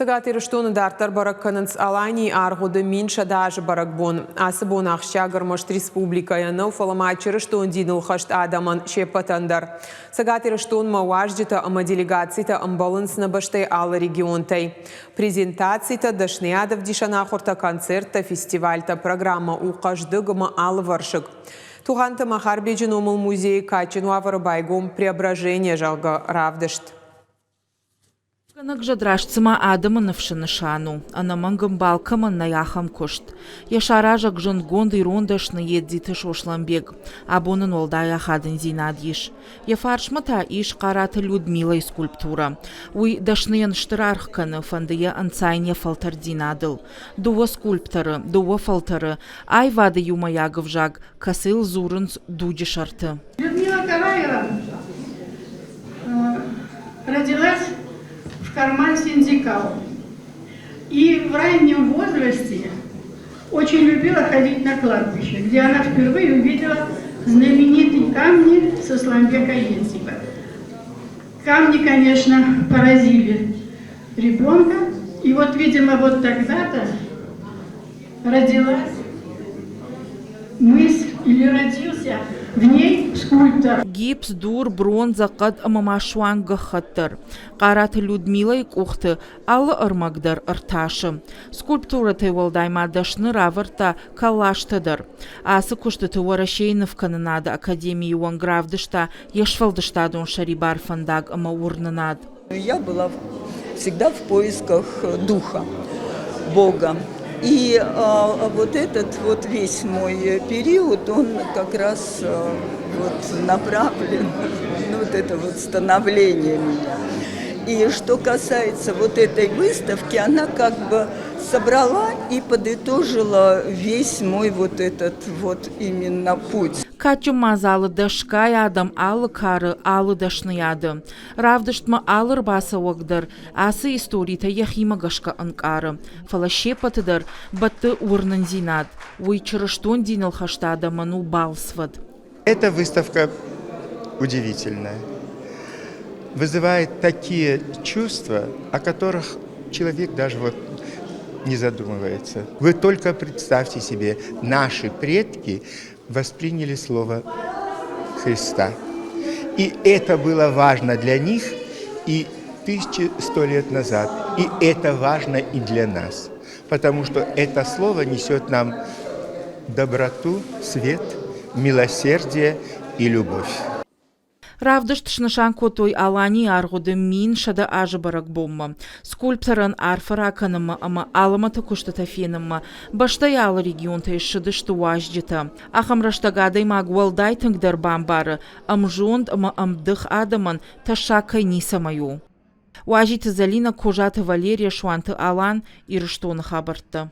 Сагат ирыштуны дартар баракканынс алани аргуды минша даже баракбон. Асыбон ахщагар может республика яны фаламачы ирыштун диныл хашт адаман шепатандар. Сагат ирыштун мауаждита ама делегацията амбалынсына баштай алы регионтай. Презентацията дашниядов дишанахурта концертта фестивальта программа уқаждыгыма алы варшык. Туғанты махарбеджин омыл музей качину аварбайгум преображение жалга равдышт. Канак жадрашцыма адамын шану, анамангым балкамын наяхам кошт. Яшаражак жын гонды рондашны еддиты шошланбег, абонын олдая хадын зинадиш. Яфаршмата иш караты Людмилай скульптура. Уй дашныян штырархканы фандыя анцайне фалтар динадыл. Дува скульпторы, дува фалтары, ай вады юмаягов жаг, касыл зурынц дуди шарты. Людмила Караева родилась в карман Синдикал. И в раннем возрасте очень любила ходить на кладбище, где она впервые увидела знаменитые камни Сосланбека Ецева. Камни, конечно, поразили ребенка. И вот, видимо, вот тогда-то родилась мысль или родился в ней скульптор. Гипс, дур, бронза, қад амамашуанга хаттыр. Қараты Людмилай кухты, алы ырмагдар ырташы. Скульптура тайвалдаймадашны равырта калаштыдыр. Асы кушты тыварашейнов канынады Академии Уангравдышта, ешвалдыштадун шарибар фандаг ама урнынад. Я была всегда в поисках духа, Бога. И вот этот вот весь мой период, он как раз вот направлен на вот это вот становление меня. И что касается вот этой выставки, она как бы собрала и подытожила весь мой вот этот вот именно путь. Качу мазалы дашкай адам алы кары алы дашныяды. Равдыштма алыр баса оғдыр, асы историта яхима гашка анкары. Фалашепатыдыр, батты урнын зинад. Уйчырыштон диныл хаштада ману балсвад. Эта выставка удивительная. Вызывает такие чувства, о которых человек даже вот не задумывается. Вы только представьте себе, наши предки восприняли слово Христа. И это было важно для них и 1100 лет назад. И это важно и для нас. Потому что это слово несет нам доброту, свет, милосердие и любовь. Равдышт шнышанко той алани аргуды мин шада ажы барак бомма. Скульпторын арфараканымы ама алыматы куштатафенымы. Баштай алы регион тайшыдышты уаждита. Ахамраштагадай магуалдай тыңдар бамбары. Амжонд ама амдых адамын ташакай нисамаю. Уажиты Залина Кожаты Валерия Шуанты Алан ирыштоны хабарты.